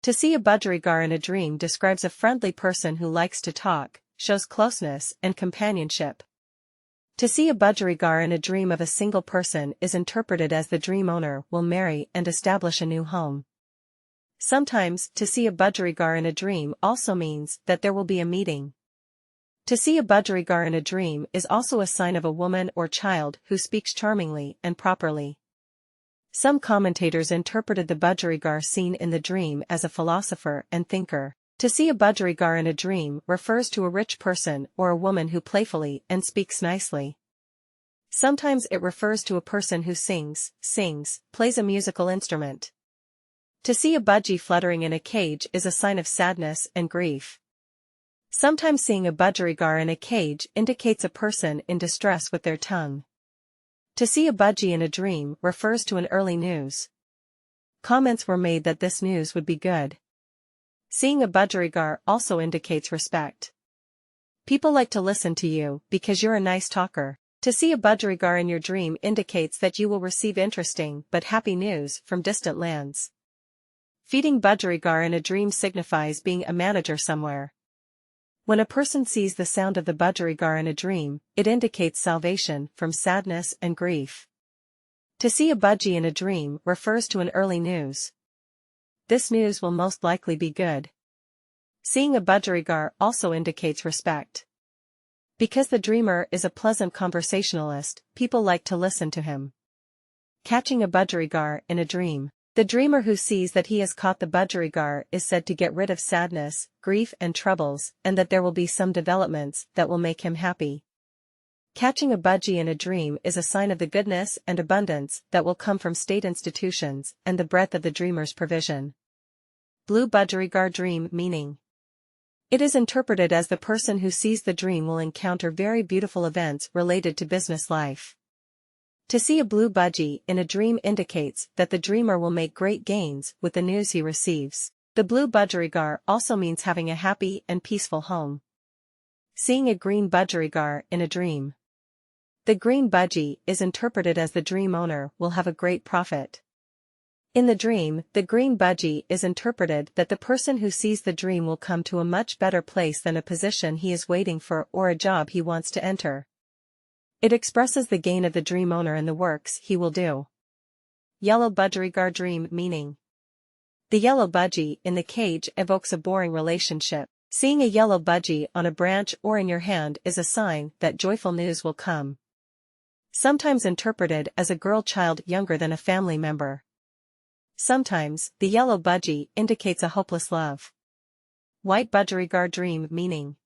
To see a budgerigar in a dream describes a friendly person who likes to talk, shows closeness and companionship. To see a budgerigar in a dream of a single person is interpreted as the dream owner will marry and establish a new home. Sometimes, to see a budgerigar in a dream also means that there will be a meeting. To see a budgerigar in a dream is also a sign of a woman or child who speaks charmingly and properly. Some commentators interpreted the budgerigar seen in the dream as a philosopher and thinker. To see a budgerigar in a dream refers to a rich person or a woman who playfully and speaks nicely. Sometimes it refers to a person who sings, plays a musical instrument. To see a budgie fluttering in a cage is a sign of sadness and grief. Sometimes seeing a budgerigar in a cage indicates a person in distress with their tongue. To see a budgie in a dream refers to an early news. Comments were made that this news would be good. Seeing a budgerigar also indicates respect. People like to listen to you because you're a nice talker. To see a budgerigar in your dream indicates that you will receive interesting but happy news from distant lands. Feeding budgerigar in a dream signifies being a manager somewhere. When a person sees the sound of the budgerigar in a dream, it indicates salvation from sadness and grief. To see a budgie in a dream refers to an early news. This news will most likely be good. Seeing a budgerigar also indicates respect. Because the dreamer is a pleasant conversationalist, people like to listen to him. Catching a budgerigar in a dream. The dreamer who sees that he has caught the budgerigar is said to get rid of sadness, grief and troubles, and that there will be some developments that will make him happy. Catching a budgie in a dream is a sign of the goodness and abundance that will come from state institutions and the breadth of the dreamer's provision. Blue budgerigar dream meaning. It is interpreted as the person who sees the dream will encounter very beautiful events related to business life. To see a blue budgie in a dream indicates that the dreamer will make great gains with the news he receives. The blue budgerigar also means having a happy and peaceful home. Seeing a green budgerigar in a dream. The green budgie is interpreted as the dream owner will have a great profit. In the dream, the green budgie is interpreted that the person who sees the dream will come to a much better place than a position he is waiting for or a job he wants to enter. It expresses the gain of the dream owner in the works he will do. Yellow budgerigar dream meaning. The yellow budgie in the cage evokes a boring relationship. Seeing a yellow budgie on a branch or in your hand is a sign that joyful news will come. Sometimes interpreted as a girl child younger than a family member. Sometimes, the yellow budgie indicates a hopeless love. White budgerigar dream meaning.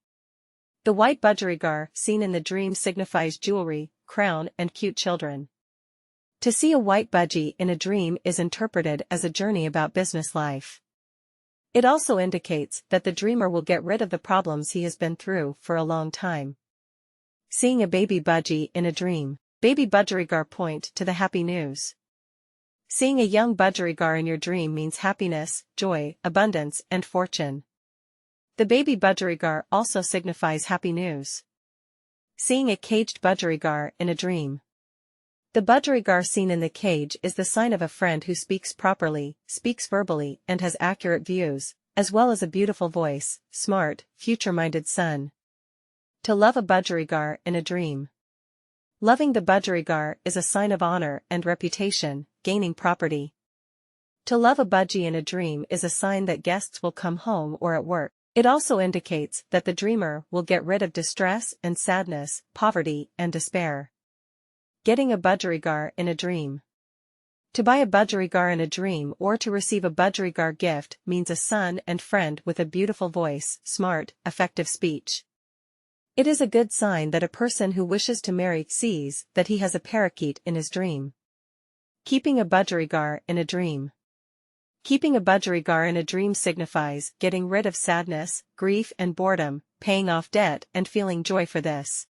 The white budgerigar seen in the dream signifies jewelry, crown and cute children. To see a white budgie in a dream is interpreted as a journey about business life. It also indicates that the dreamer will get rid of the problems he has been through for a long time. Seeing a baby budgie in a dream. Baby budgerigar point to the happy news. Seeing a young budgerigar in your dream means happiness, joy, abundance and fortune. The baby budgerigar also signifies happy news. Seeing a caged budgerigar in a dream. The budgerigar seen in the cage is the sign of a friend who speaks properly, speaks verbally and has accurate views, as well as a beautiful voice, smart, future-minded son. To love a budgerigar in a dream. Loving the budgerigar is a sign of honor and reputation, gaining property. To love a budgie in a dream is a sign that guests will come home or at work. It also indicates that the dreamer will get rid of distress and sadness, poverty and despair. Getting a budgerigar in a dream. To buy a budgerigar in a dream or to receive a budgerigar gift means a son and friend with a beautiful voice, smart, effective speech. It is a good sign that a person who wishes to marry sees that he has a parakeet in his dream. Keeping a budgerigar in a dream. Keeping a budgerigar in a dream signifies getting rid of sadness, grief and boredom, paying off debt and feeling joy for this.